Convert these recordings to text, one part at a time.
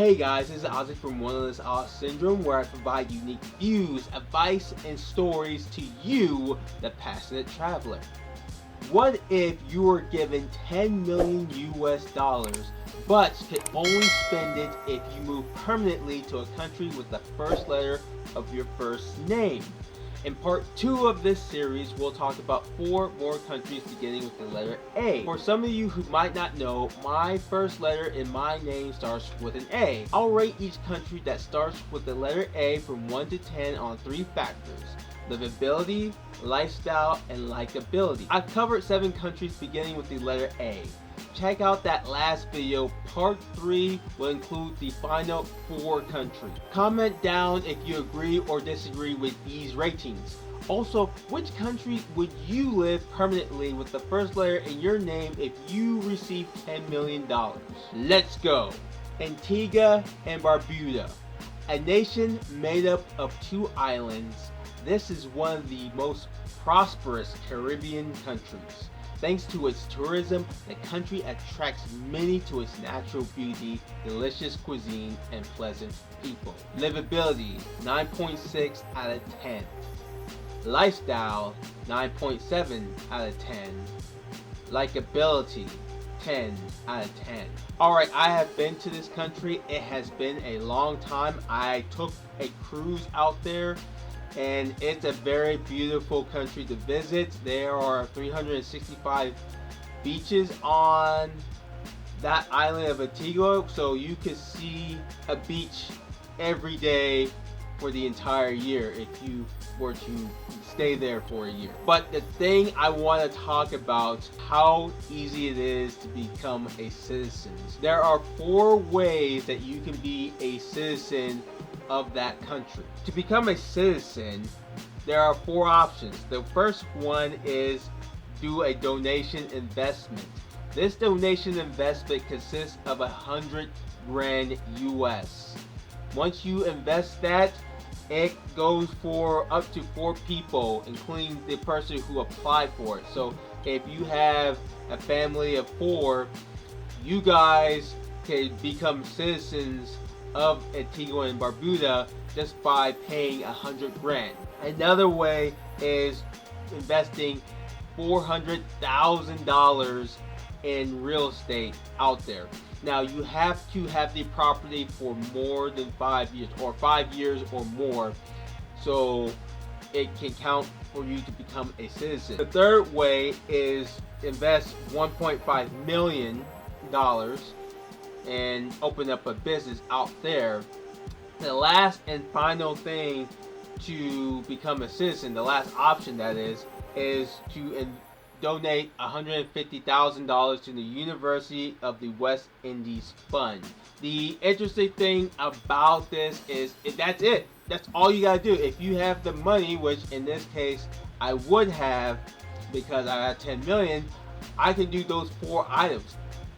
Hey guys, this is Ozzie from Wanderlust Awe Syndrome, where I provide unique views, advice, and stories to you, the passionate traveler. What if you were given 10 million US dollars, but could only spend it if you move permanently to a country with the first letter of your first name? In part 2 of this series, we'll talk about 4 more countries beginning with the letter A. For some of you who might not know, my first letter in my name starts with an A. I'll rate each country that starts with the letter A from 1 to 10 on 3 factors: livability, lifestyle, and likability. I've covered 7 countries beginning with the letter A. Check out that last video. Part 3 will include the final 4 countries. Comment down if you agree or disagree with these ratings. Also, which country would you live permanently with the first letter in your name if you received $10 million? Let's go. Antigua and Barbuda, a nation made up of 2 islands. This is one of the most prosperous Caribbean countries. Thanks to its tourism, the country attracts many to its natural beauty, delicious cuisine, and pleasant people. Livability, 9.6 out of 10. Lifestyle, 9.7 out of 10. Likability, 10 out of 10. Alright, I have been to this country. It has been a long time. I took a cruise out there, and it's a very beautiful country to visit. There are 365 beaches on that island of Antigua, so you could see a beach every day for the entire year if you were to stay there for a year. But the thing I want to talk about, how easy it is to become a citizen. There are 4 ways that you can be a citizen of that country. To become a citizen, there are 4 options. The first one is do a donation investment. This donation investment consists of 100 grand US. Once you invest that, it goes for up to 4 people, including the person who applied for it. So if you have a family of 4, you guys can become citizens of Antigua and Barbuda just by paying 100 grand. Another way is investing $400,000 in real estate out there. Now you have to have the property for more than 5 years, or 5 years or more, so it can count for you to become a citizen. The third way is invest $1.5 million and open up a business out there. The last and final thing to become a citizen, the last option that is to donate $150,000 to the University of the West Indies Fund. The interesting thing about this is that's it. That's all you gotta do. If you have the money, which in this case I would have because I got 10 million, I can do those 4 items.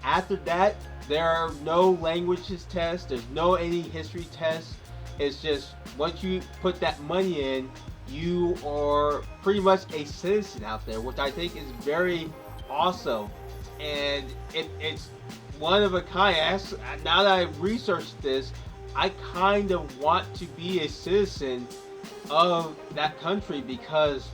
After that, there are no languages tests, there's no any history tests. It's just once you put that money in, you are pretty much a citizen out there, which I think is very awesome. And it's one of a kind. Now that I've researched this, I kind of want to be a citizen of that country because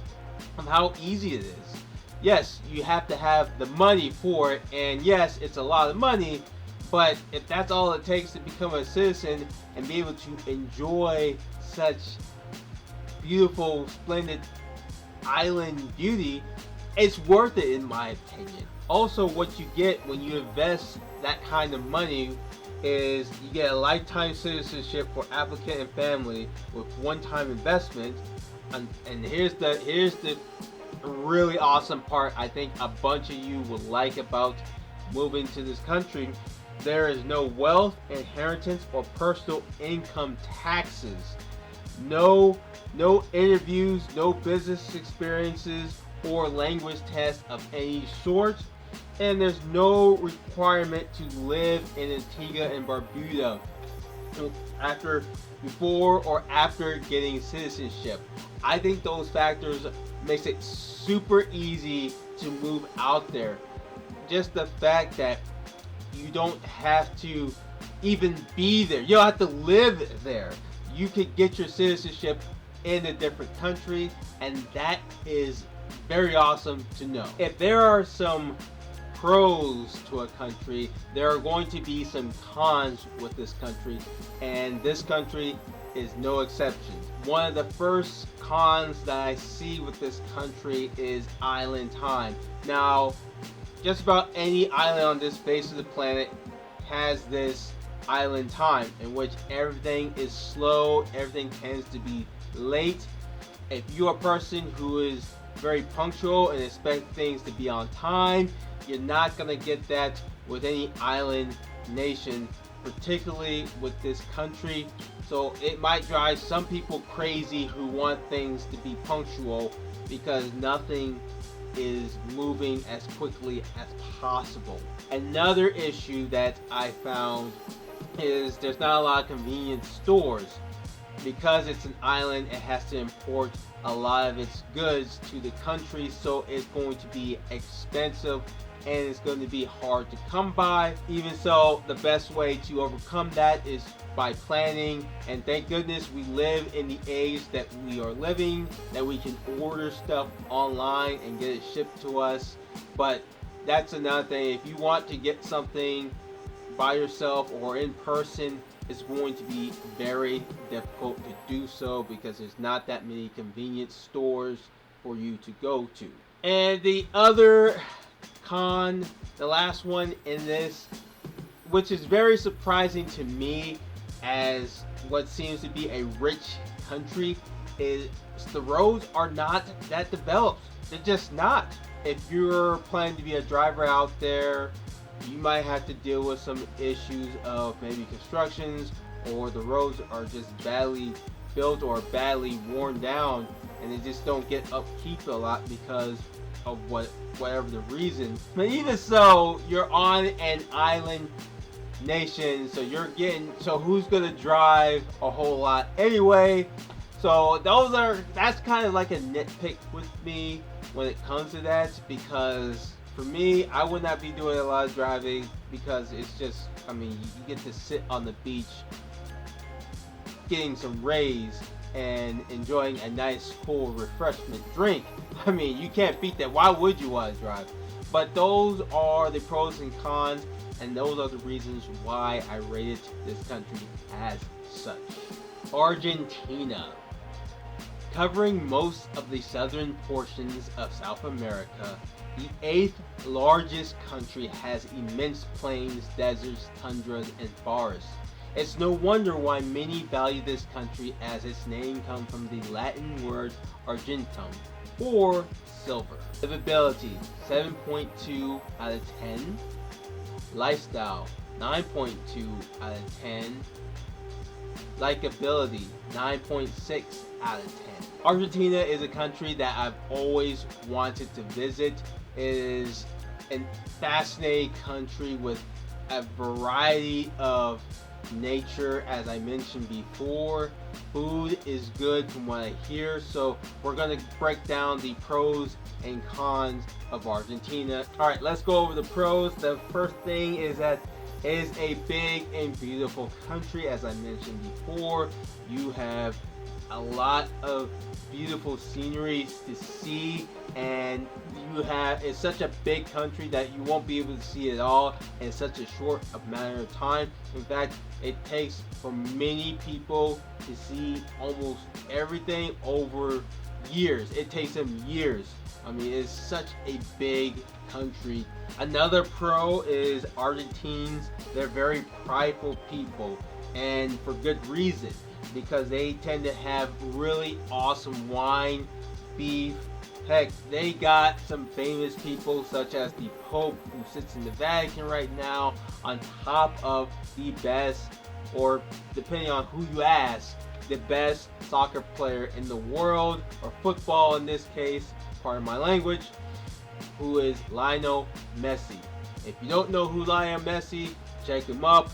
of how easy it is. Yes, you have to have the money for it, and yes, it's a lot of money, but if that's all it takes to become a citizen and be able to enjoy such beautiful, splendid island beauty, it's worth it in my opinion. Also, what you get when you invest that kind of money is you get a lifetime citizenship for applicant and family with one-time investment. And here's the really awesome part I think a bunch of you will like about moving to this country. There is no wealth, inheritance, or personal income taxes. No interviews, no business experiences, or language tests of any sort. And there's no requirement to live in Antigua and Barbuda before or after getting citizenship. I think those factors makes it super easy to move out there. Just the fact that you don't have to even be there. You don't have to live there. You could get your citizenship in a different country, and that is very awesome to know. If there are some pros to a country, there are going to be some cons with this country, and this country is no exception. One of the first cons that I see with this country is island time. Now, just about any island on this face of the planet has this island time in which everything is slow, everything tends to be late. If you're a person who is very punctual and expect things to be on time, you're not going to get that with any island nation, particularly with this country. So it might drive some people crazy who want things to be punctual because nothing is moving as quickly as possible. Another issue that I found is there's not a lot of convenience stores. Because it's an island, it has to import a lot of its goods to the country, so it's going to be expensive and it's going to be hard to come by. Even so, the best way to overcome that is by planning, and thank goodness we live in the age that we are living, that we can order stuff online and get it shipped to us. But that's another thing. If you want to get something by yourself or in person, it's going to be very difficult to do so because there's not that many convenience stores for you to go to. And the other con, the last one in this, which is very surprising to me as what seems to be a rich country, is the roads are not that developed. They're just not. If you're planning to be a driver out there, you might have to deal with some issues of maybe constructions, or the roads are just badly built or badly worn down and they just don't get upkeep a lot because of whatever the reason. But even so, you're on an island nation, so who's gonna drive a whole lot anyway? So that's kind of like a nitpick with me when it comes to that, because for me, I would not be doing a lot of driving because it's just, I mean, you get to sit on the beach getting some rays and enjoying a nice cool refreshment drink. I mean, you can't beat that. Why would you want to drive? But those are the pros and cons, and those are the reasons why I rated this country as such. Argentina. Covering most of the southern portions of South America, the 8th largest country has immense plains, deserts, tundras, and forests. It's no wonder why many value this country, as its name comes from the Latin word argentum, or silver. Livability, 7.2 out of 10. Lifestyle, 9.2 out of 10. Likability, 9.6 out of 10. Argentina is a country that I've always wanted to visit. It is a fascinating country with a variety of nature, as I mentioned before. Food is good from what I hear, so we're going to break down the pros and cons of Argentina. Alright, let's go over the pros. The first thing is that it is a big and beautiful country. As I mentioned before, you have a lot of beautiful scenery to see, and it's such a big country that you won't be able to see it all in such a short amount of time. In fact, it takes for many people to see almost everything over years. It takes them years. I mean, it's such a big country. Another pro is Argentines. They're very prideful people, and for good reason, because they tend to have really awesome wine, beef. Heck, they got some famous people such as the Pope, who sits in the Vatican right now, on top of the best, or depending on who you ask, the best soccer player in the world, or football in this case, pardon my language, who is Lionel Messi. If you don't know who Lionel Messi, check him up.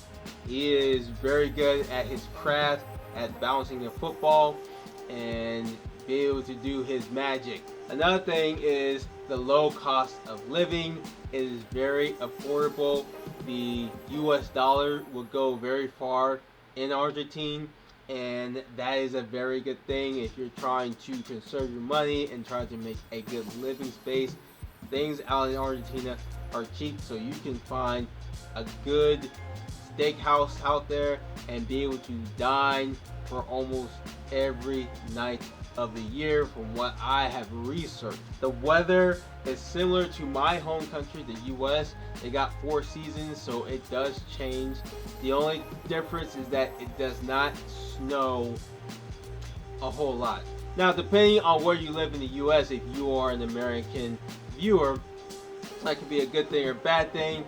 He is very good at his craft, at bouncing the football, and be able to do his magic. Another thing is the low cost of living. It is very affordable. The US dollar will go very far in Argentina, and that is a very good thing if you're trying to conserve your money and trying to make a good living space. Things out in Argentina are cheap, so you can find a good steakhouse out there and be able to dine for almost every night of the year from what I have researched. The weather is similar to my home country, the US. They got 4 seasons, so it does change. The only difference is that it does not snow a whole lot. Now, depending on where you live in the US, if you are an American viewer, that could be a good thing or a bad thing.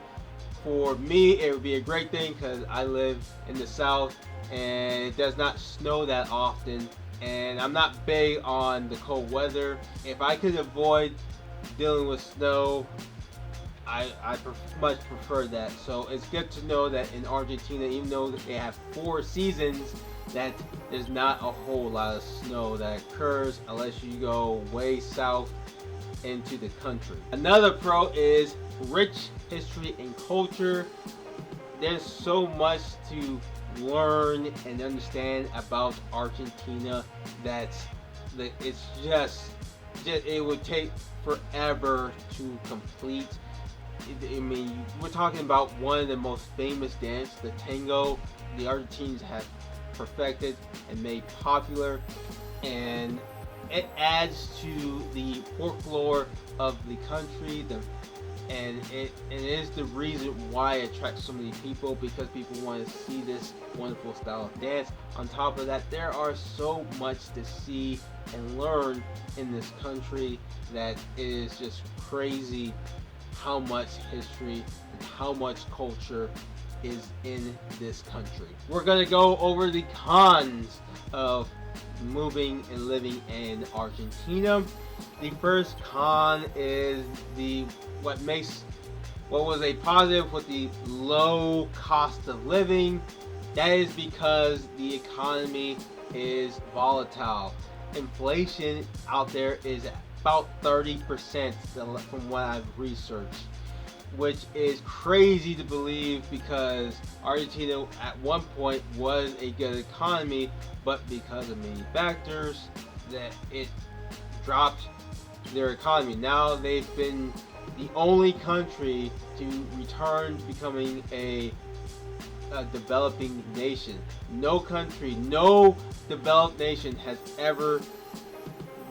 For me, it would be a great thing because I live in the South and it does not snow that often, and I'm not big on the cold weather. If I could avoid dealing with snow, I much prefer that. So it's good to know that in Argentina, even though they have 4 seasons, that there's not a whole lot of snow that occurs unless you go way south into the country. Another pro is rich history and culture. There's so much to learn and understand about Argentina that it's just it would take forever to complete. I mean, we're talking about one of the most famous dance, the tango. The Argentines have perfected and made popular, and it adds to the folklore of the country. And it is the reason why it attracts so many people, because people want to see this wonderful style of dance. On top of that, there are so much to see and learn in this country that it is just crazy how much history and how much culture is in this country. We're going to go over the cons of moving and living in Argentina. The first con is what was a positive with the low cost of living. That is because the economy is volatile. Inflation out there is about 30% from what I've researched, which is crazy to believe because Argentina at one point was a good economy, but because of many factors that it dropped their economy. Now they've been the only country to return to becoming a developing nation. No country, no developed nation has ever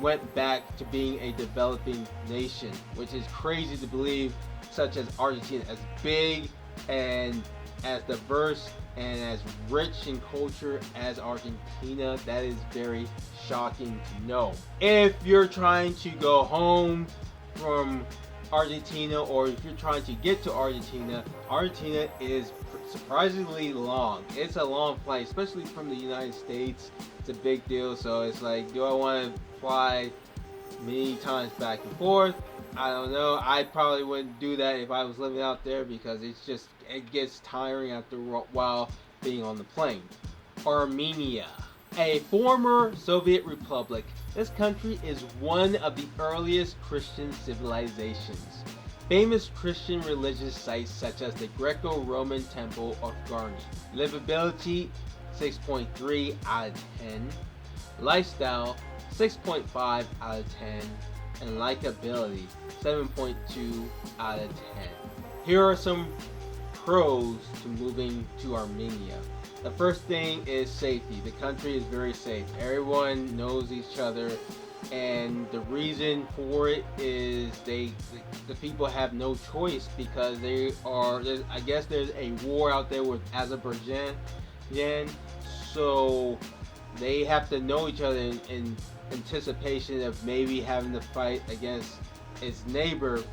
went back to being a developing nation, which is crazy to believe, such as Argentina, as big and as diverse and as rich in culture as Argentina. That is very shocking to know. If you're trying to go home from Argentina, or if you're trying to get to Argentina, Argentina is surprisingly long. It's a long flight, especially from the United States. It's a big deal. So it's like, do I want to fly many times back and forth? I don't know. I probably wouldn't do that if I was living out there, because it gets tiring after a while being on the plane. Armenia, a former Soviet republic. This country is one of the earliest Christian civilizations. Famous Christian religious sites such as the Greco-Roman Temple of Garni. Livability, 6.3 out of 10. Lifestyle, 6.5 out of 10. And likability, 7.2 out of 10. Here are some pros to moving to Armenia. The first thing is safety. The country is very safe. Everyone knows each other, and the reason for it is the people have no choice, because I guess there's a war out there with Azerbaijan, so they have to know each other in anticipation of maybe having to fight against its neighbor,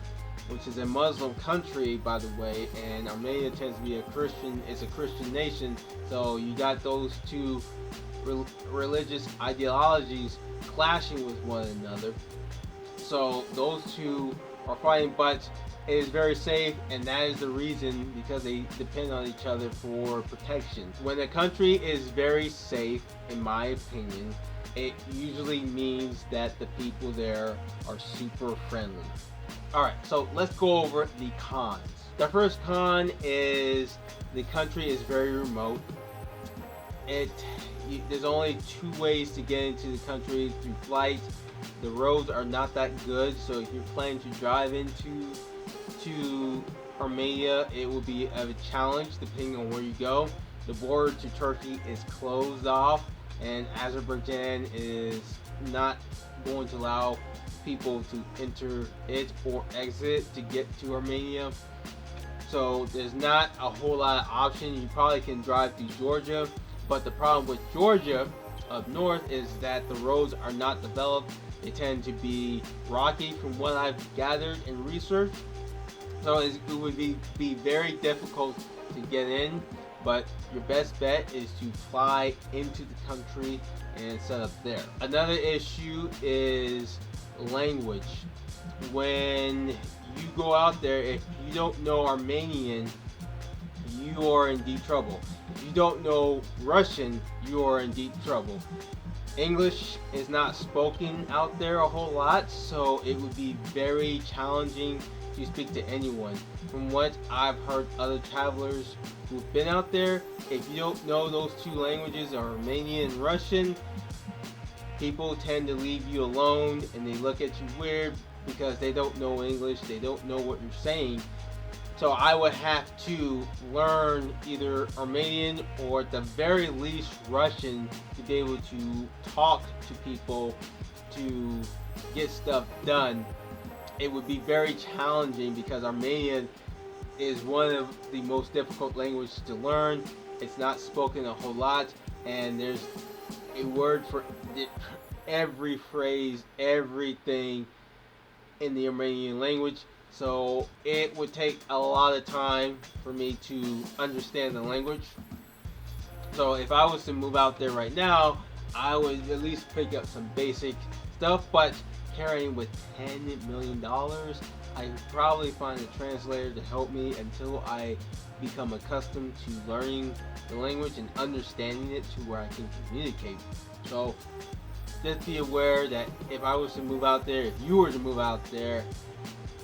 which is a Muslim country, by the way, and Armenia tends to be it's a Christian nation, so you got those two religious ideologies clashing with one another. So those two are fighting, but it is very safe, and that is the reason, because they depend on each other for protection. When a country is very safe, in my opinion, it usually means that the people there are super friendly. Alright, so let's go over the cons. The first con is the country is very remote. There's only 2 ways to get into the country through flight. The roads are not that good, so if you're planning to drive into Armenia, it will be a challenge depending on where you go. The border to Turkey is closed off, and Azerbaijan is not going to allow people to enter it or exit to get to Armenia. So there's not a whole lot of options. You probably can drive through Georgia, but the problem with Georgia up north is that the roads are not developed. They tend to be rocky from what I've gathered and researched. So it would be very difficult to get in, but your best bet is to fly into the country and set up there. Another issue is language. When you go out there, if you don't know Armenian, you are in deep trouble. If you don't know Russian, you are in deep trouble. English is not spoken out there a whole lot, so it would be very challenging to speak to anyone. From what I've heard other travelers who've been out there, if you don't know those 2 languages, Armenian and Russian, people tend to leave you alone and they look at you weird because they don't know English, they don't know what you're saying. So I would have to learn either Armenian or at the very least Russian to be able to talk to people to get stuff done. It would be very challenging because Armenian is one of the most difficult languages to learn. It's not spoken a whole lot, and there's a word for every phrase, everything in the Armenian language. So it would take a lot of time for me to understand the language. So if I was to move out there right now, I would at least pick up some basic stuff, but carrying with $10 million, I would probably find a translator to help me until I become accustomed to learning the language and understanding it to where I can communicate. So just be aware that if I was to move out there, if you were to move out there,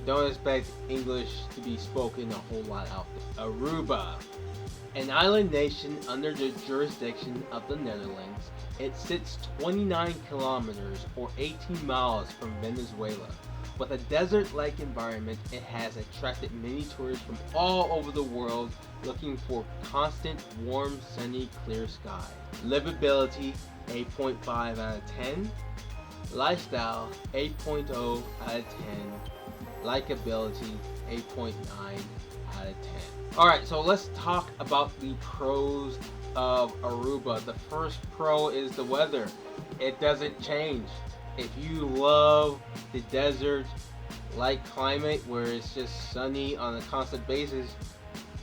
don't expect English to be spoken a whole lot out there. Aruba, an island nation under the jurisdiction of the Netherlands, it sits 29 kilometers or 18 miles from Venezuela. With a desert-like environment, it has attracted many tourists from all over the world looking for constant, warm, sunny, clear sky. Livability, 8.5 out of 10. Lifestyle, 8.0 out of 10. Likability, 8.9 out of 10. Alright, so let's talk about the pros of Aruba. The first pro is the weather. It doesn't change. If you love the desert-like climate where it's just sunny on a constant basis,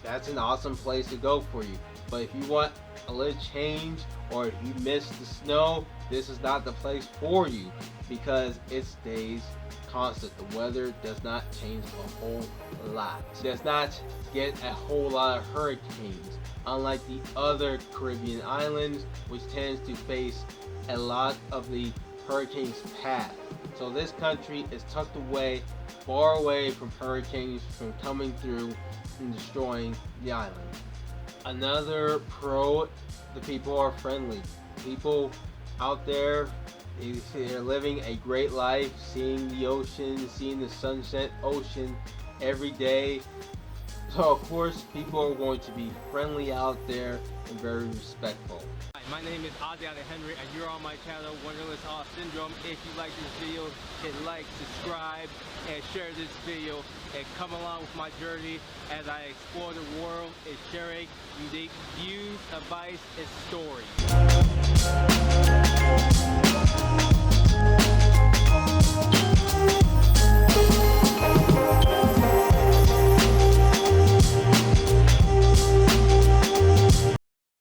that's an awesome place to go for you. But if you want a little change, or if you miss the snow, this is not the place for you because it stays constant. The weather does not change a whole lot. It does not get a whole lot of hurricanes, unlike the other Caribbean islands, which tends to face a lot of the hurricanes' path. So this country is tucked away, far away from hurricanes from coming through and destroying the island. Another pro, the people are friendly. People out there, they're living a great life, seeing the ocean, seeing the sunset ocean every day. So of course, people are going to be friendly out there and very respectful. Hi, my name is Ozzie and you're on my channel, Wanderlust Awe Syndrome. If you like this video, hit like, subscribe, and share this video, and come along with my journey as I explore the world and sharing unique views, advice, and stories.